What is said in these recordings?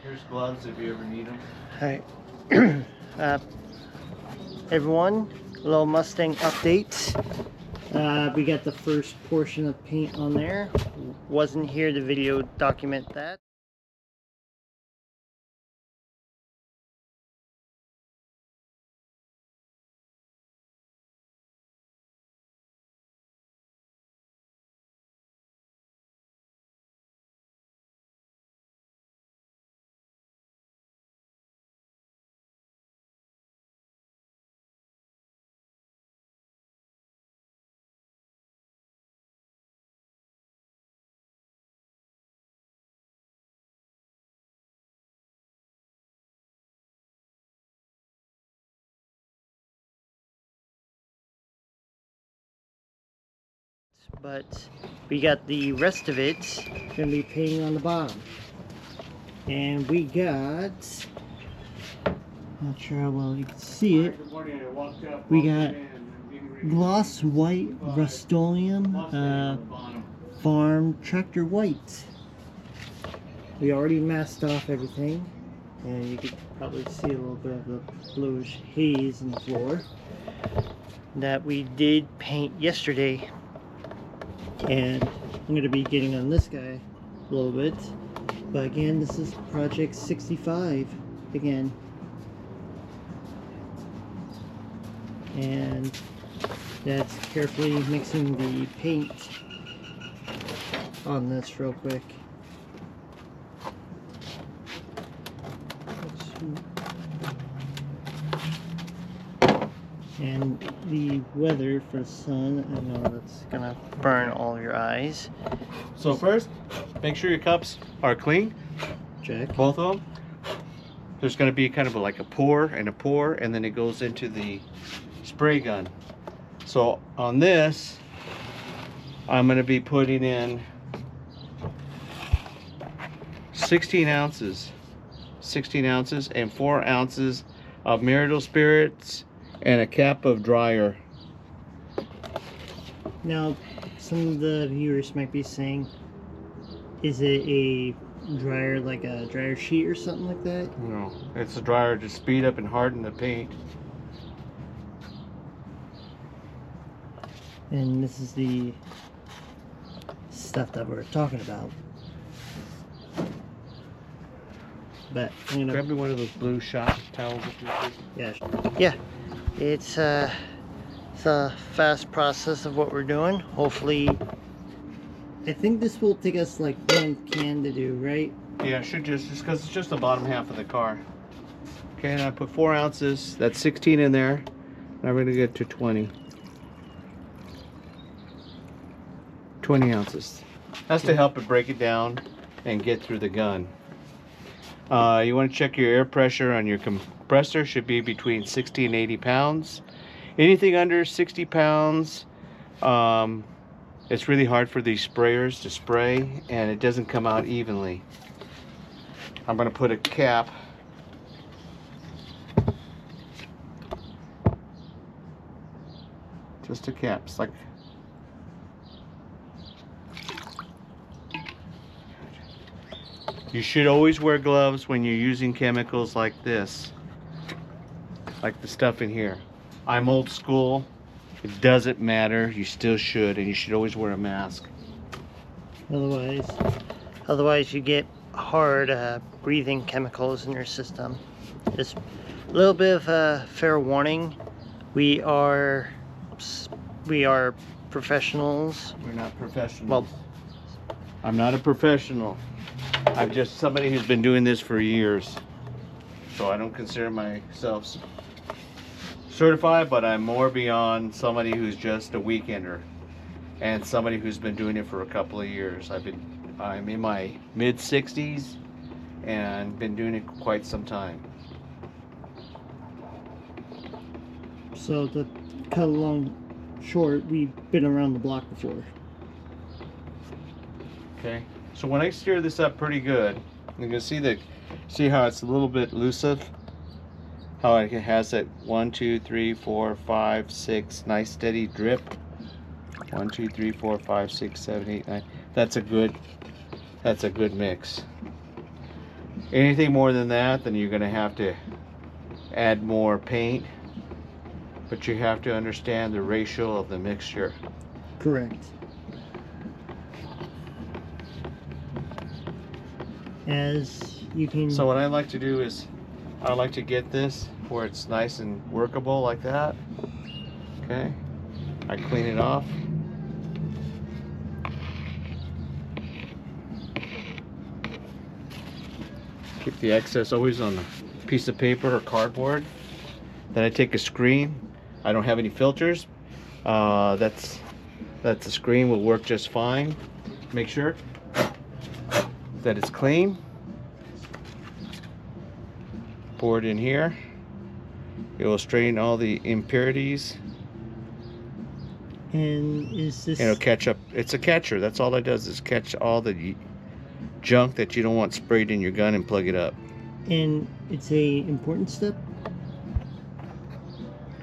Here's gloves if you ever need them. Hi, everyone. Little Mustang update. We got the first portion of paint on there. Wasn't here to video document that. But we got the rest of it gonna be painting on the bottom. And we got, not sure how well you can see it, we got gloss white Rust-Oleum farm tractor white. We already masked off everything, and you could probably see a little bit of the bluish haze in the floor that we did paint yesterday. And I'm going to be getting on this guy a little bit, but again, this is Project 65 again, and that's carefully mixing the paint on this real quick. And the weather for the sun, I know that's gonna burn all your eyes. So first, make sure your cups are clean. Check. Both of them. There's going to be kind of like a pour, and then it goes into the spray gun. So on this, I'm going to be putting in 16 ounces and 4 ounces of Marital Spirits and a cap of dryer. Now, some of the viewers might be saying, is it a dryer, like a dryer sheet or something like that? No, it's a dryer to speed up and harden the paint. And this is the stuff that we're talking about. But I'm gonna grab me one of those blue shop towels if you could. Yeah, it's a fast process of what we're doing. Hopefully, I think this will take us like 1 can to do, right? Yeah, it should just because it's just the bottom half of the car. Okay, and I put 4 ounces. That's 16 in there. Now we're gonna get to 20 ounces. That's to help it break it down and get through the gun. You want to check your air pressure on your compressor. Should be between 60 and 80 pounds. Anything under 60 pounds, it's really hard for these sprayers to spray, and it doesn't come out evenly. I'm going to put a cap just a cap. It's like you should always wear gloves when you're using chemicals like this, like the stuff in here. I'm old school. It doesn't matter. You still should, and you should always wear a mask. Otherwise you get hard breathing chemicals in your system. Just a little bit of a fair warning. We are professionals. We're not professionals. Well, I'm not a professional. I'm just somebody who's been doing this for years. So I don't consider myself certified, but I'm more beyond somebody who's just a weekender and somebody who's been doing it for a couple of years. I'm in my mid-60s and been doing it quite some time. So to cut along short, we've been around the block before. Okay, so when I stir this up pretty good, you can see how it's a little bit elusive, how it has that 1 2 3 4 5 6 nice steady drip. 1 2 3 4 5 6 7 8 9. That's a good mix. Anything more than that, then you're going to have to add more paint. But you have to understand the ratio of the mixture. Correct. As you can. So what I like to do is, I like to get this where it's nice and workable like that. Okay. I clean it off. Keep the excess always on a piece of paper or cardboard. Then I take a screen. I don't have any filters. That's the screen will work just fine. Make sure that it's clean. Pour it in here. It will straighten all the impurities. And is this? It'll catch up. It's a catcher. That's all it does, is catch all the junk that you don't want sprayed in your gun and plug it up. And it's a important step.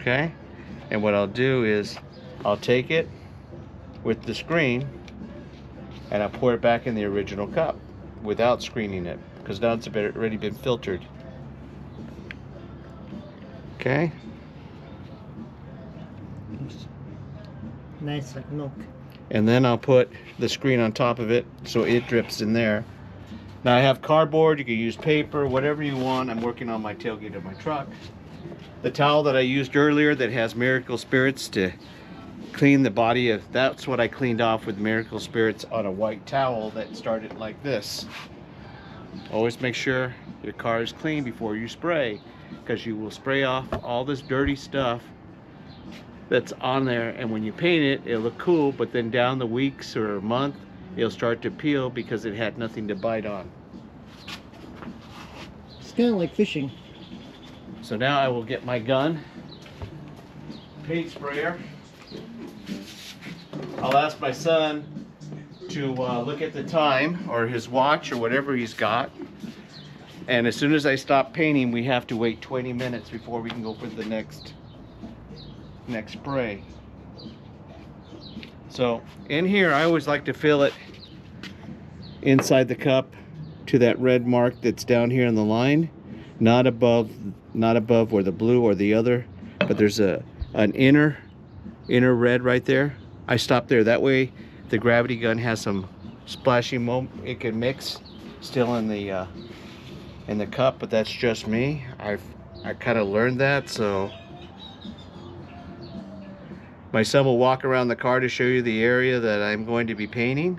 Okay. And what I'll do is I'll take it with the screen and I'll pour it back in the original cup without screening it, because now it's already been filtered. Okay. Nice, like milk. And then I'll put the screen on top of it so it drips in there. Now I have cardboard, you can use paper, whatever you want. I'm working on my tailgate of my truck. The towel that I used earlier that has Miracle Spirits to clean the body of, that's what I cleaned off with Miracle Spirits on a white towel that started like this. Always make sure your car is clean before you spray, because you will spray off all this dirty stuff that's on there, and when you paint it, it'll look cool, but then down the weeks or a month, it'll start to peel because it had nothing to bite on. It's kind of like fishing. So now I will get my gun, paint sprayer. I'll ask my son to look at the time, or his watch, or whatever he's got. And as soon as I stop painting, we have to wait 20 minutes before we can go for the next spray. So in here, I always like to fill it inside the cup to that red mark that's down here on the line, not above where the blue or the other, but there's an inner red right there. I stop there. That way the gravity gun has some splashing moment. It can mix still in the cup, but that's just me. I kind of learned that. So my son will walk around the car to show you the area that I'm going to be painting,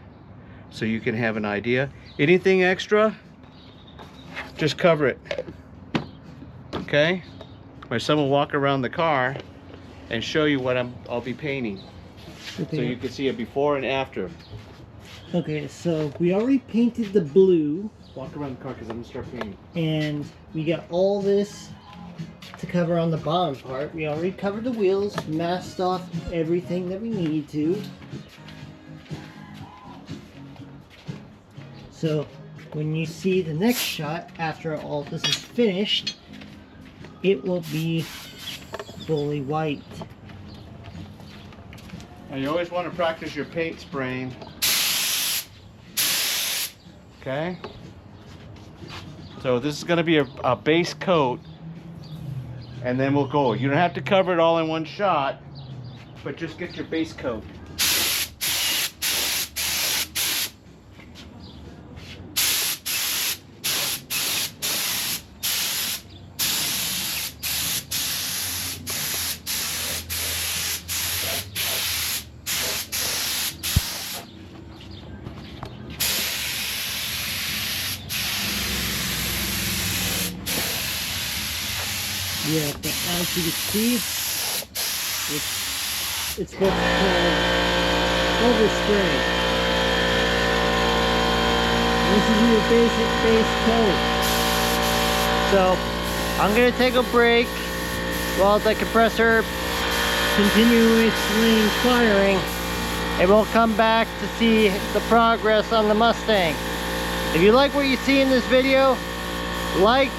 so you can have an idea. Anything extra, just cover it. Okay? My son will walk around the car and show you what I'll be painting. Okay. So you can see a before and after. Okay, so we already painted the blue. Walk around the car because I'm going to start painting. And we got all this to cover on the bottom part. We already covered the wheels, masked off everything that we needed to. So when you see the next shot after all this is finished, it will be fully white. Now you always want to practice your paint spraying. Okay? So this is going to be a base coat, and then we'll go. You don't have to cover it all in one shot, but just get your base coat. Yeah, but as you can see, it's what's called overspray. This is your basic base coat. So I'm gonna take a break while the compressor continuously firing, and we'll come back to see the progress on the Mustang. If you like what you see in this video, like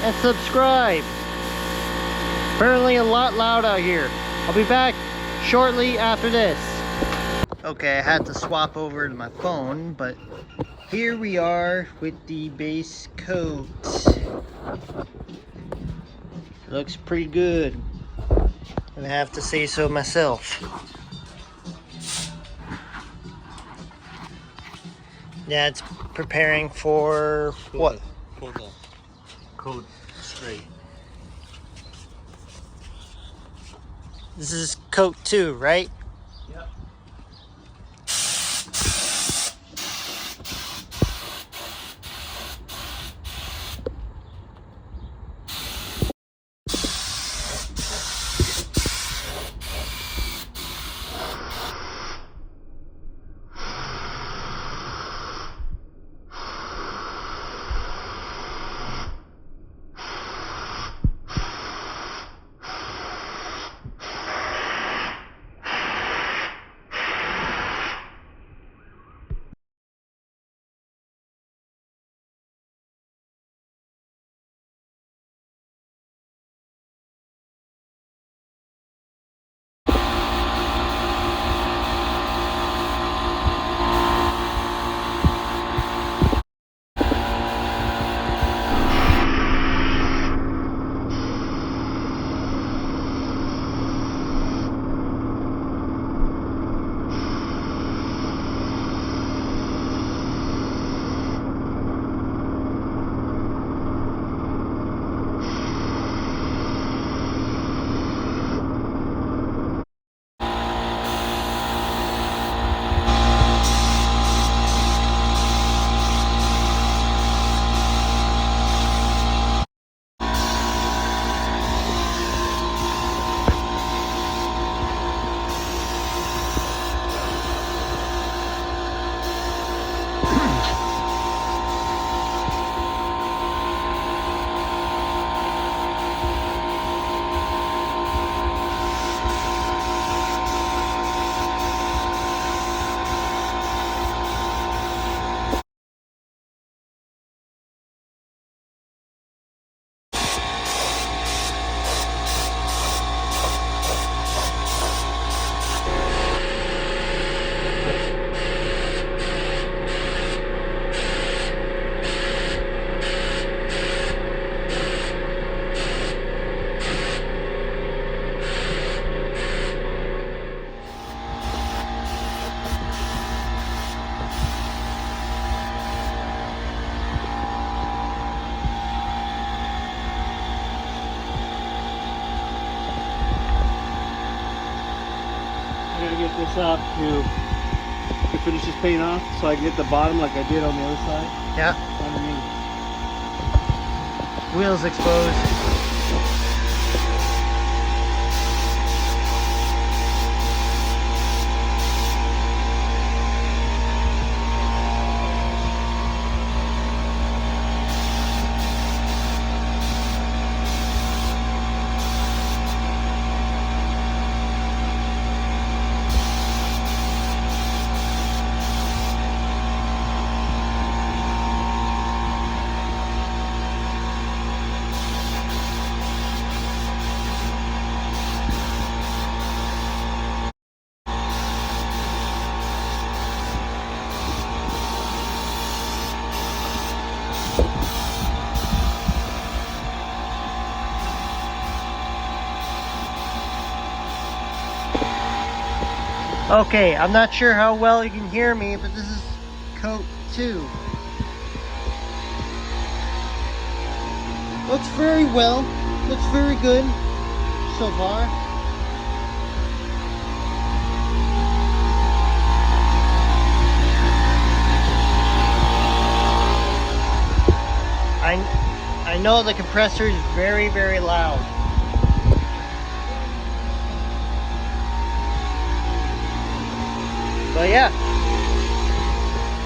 and subscribe. Apparently a lot loud out here. I'll be back shortly after this. Okay, I had to swap over to my phone, but here we are with the base coat. Looks pretty good, I have to say so myself. That's preparing for what? For the coat straight. This is coat 2, right? Yep. I gotta get this up to finish this paint off so I can get the bottom like I did on the other side. Yeah. Underneath. Wheels exposed. Okay, I'm not sure how well you can hear me, but this is coat 2. Looks very well. Looks very good so far. I know the compressor is very, very loud. But yeah,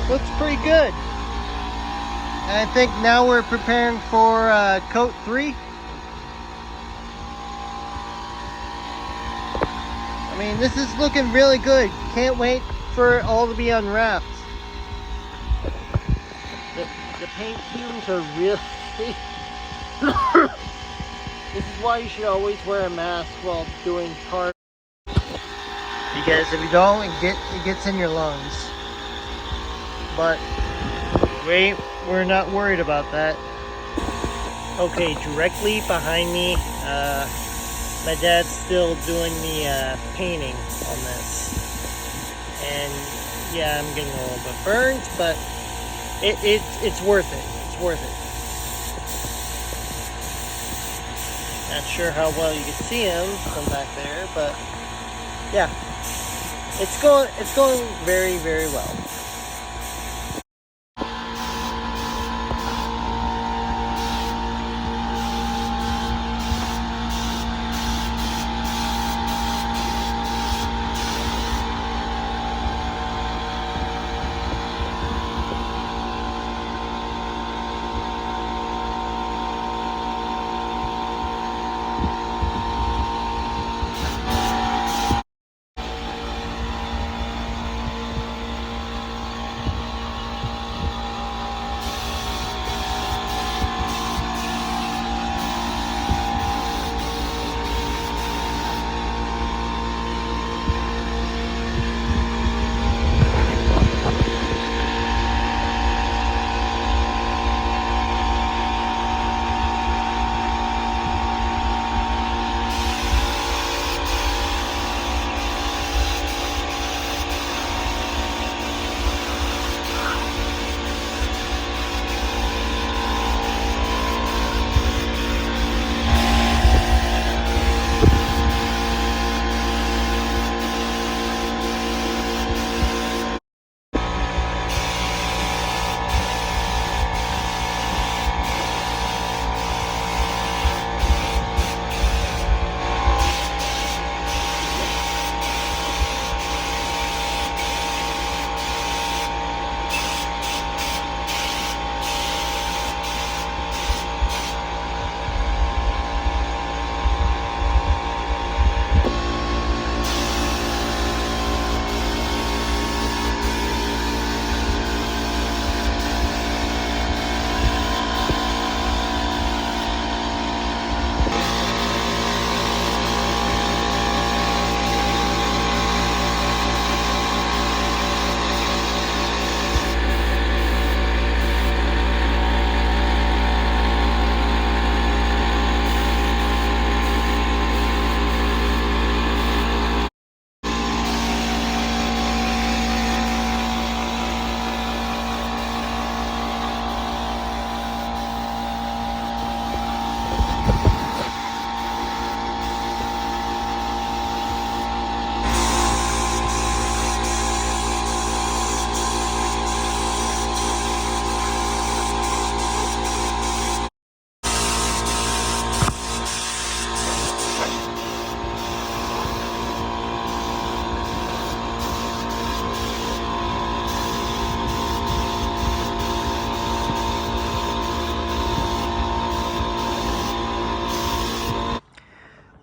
looks pretty good. And I think now we're preparing for coat 3. I mean, this is looking really good. Can't wait for it all to be unwrapped. The paint fumes are really... This is why you should always wear a mask while doing parts. Because if you don't, it gets in your lungs. But we're not worried about that. Okay, directly behind me, my dad's still doing the painting on this. And yeah, I'm getting a little bit burnt, but it's worth it. It's worth it. Not sure how well you can see him from back there, but yeah, it's going very, very well.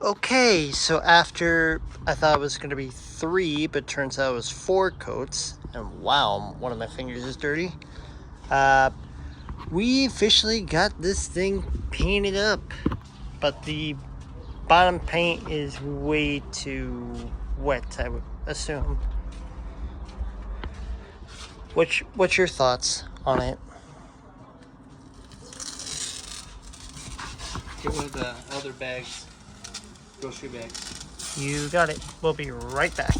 Okay, so after I thought it was going to be 3, but turns out it was 4 coats, and wow, one of my fingers is dirty. We officially got this thing painted up, but the bottom paint is way too wet, I would assume. What's your thoughts on it? Get one of the other bags, grocery bags. You got it. We'll be right back.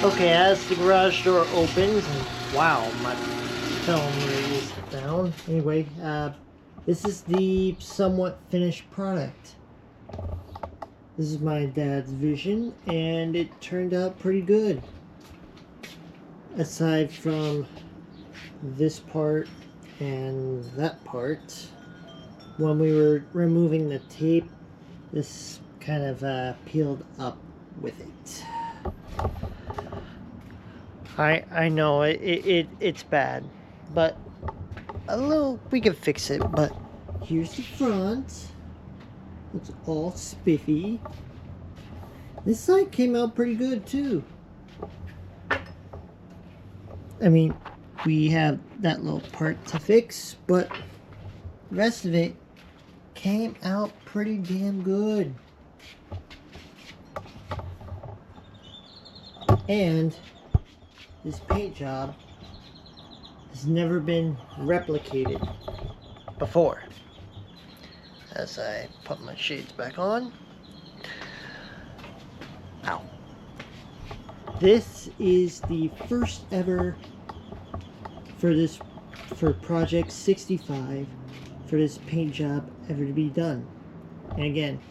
Okay, as the garage door opens, and wow, my film rate is down. Anyway, this is the somewhat finished product. This is my dad's vision, and it turned out pretty good. Aside from this part and that part, when we were removing the tape, this kind of peeled up with it. I know it's bad, but we can fix it. But here's the front. It's all spiffy. This side came out pretty good too. I mean, we have that little part to fix, but the rest of it came out pretty damn good. And this paint job has never been replicated before. As I put my shades back on. Ow. This is the first ever for Project 65 for this paint job ever to be done. And again,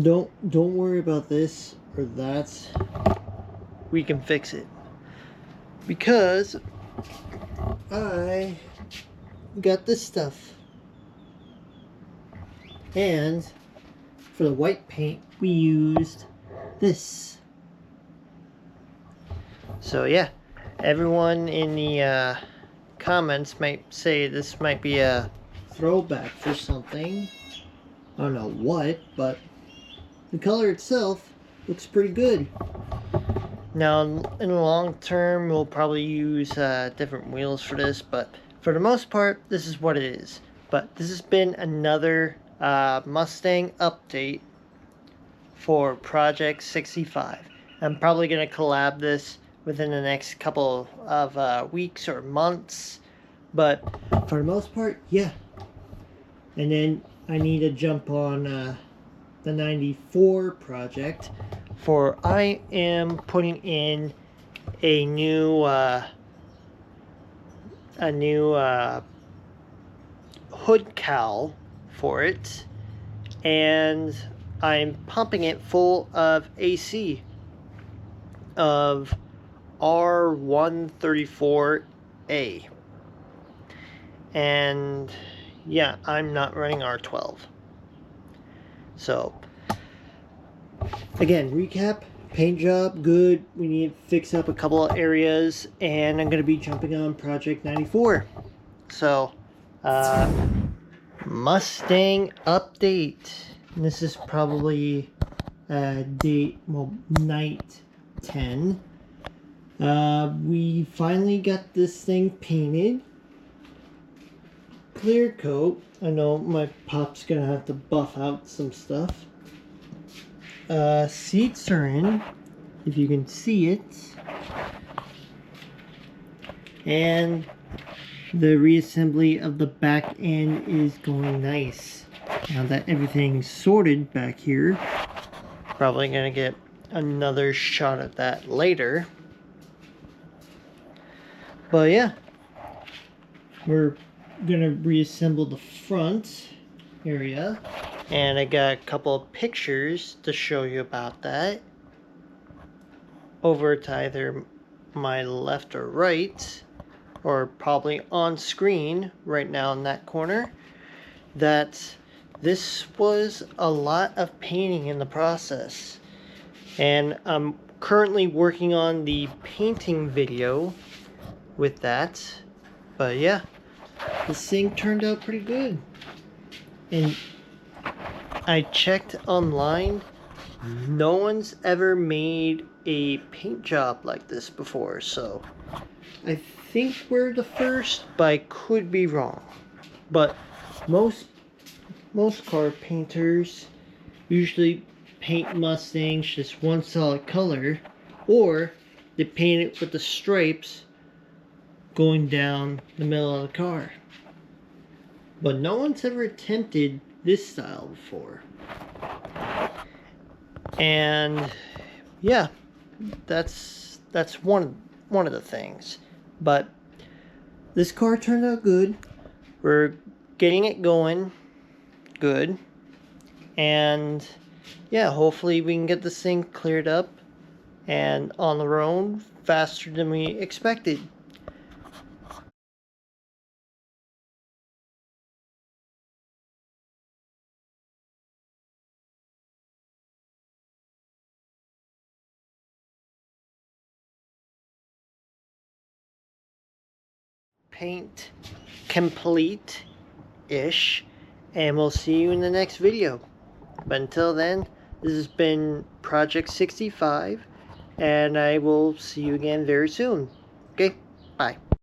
don't worry about this or that. We can fix it. Because I got this stuff. And for the white paint, we used this. So yeah, everyone in the comments might say this might be a throwback for something. I don't know what, but the color itself looks pretty good. Now, in the long term, we'll probably use different wheels for this, but for the most part, this is what it is. But this has been another Mustang update for Project 65. I'm probably going to collab this within the next couple of weeks or months, but for the most part, yeah. And then I need to jump on the 94 project, for I am putting in a new hood cowl for it, and I'm pumping it full of AC of R134A, and yeah, I'm not running R12. So again, recap, paint job good. We need to fix up a couple of areas, and I'm going to be jumping on Project 94. So Mustang update. And this is probably night 10. We finally got this thing painted. Clear coat. I know my pop's gonna have to buff out some stuff. Seats are in, if you can see it. And the reassembly of the back end is going nice. Now that everything's sorted back here, probably gonna get another shot at that later. But yeah, we're gonna reassemble the front area, and I got a couple of pictures to show you about that over to either my left or right, or probably on screen right now in that corner, that this was a lot of painting in the process, and I'm currently working on the painting video with that. But yeah, this thing turned out pretty good, and I checked online, no one's ever made a paint job like this before, so I think we're the first, but I could be wrong. But most car painters usually paint Mustangs just one solid color, or they paint it with the stripes going down the middle of the car. But no one's ever attempted this style before. And yeah, that's one of the things. But this car turned out good. We're getting it going good, and yeah, hopefully we can get this thing cleared up and on the road faster than we expected. Paint complete-ish, and we'll see you in the next video. But until then, this has been Project 65, and I will see you again very soon. Okay, bye.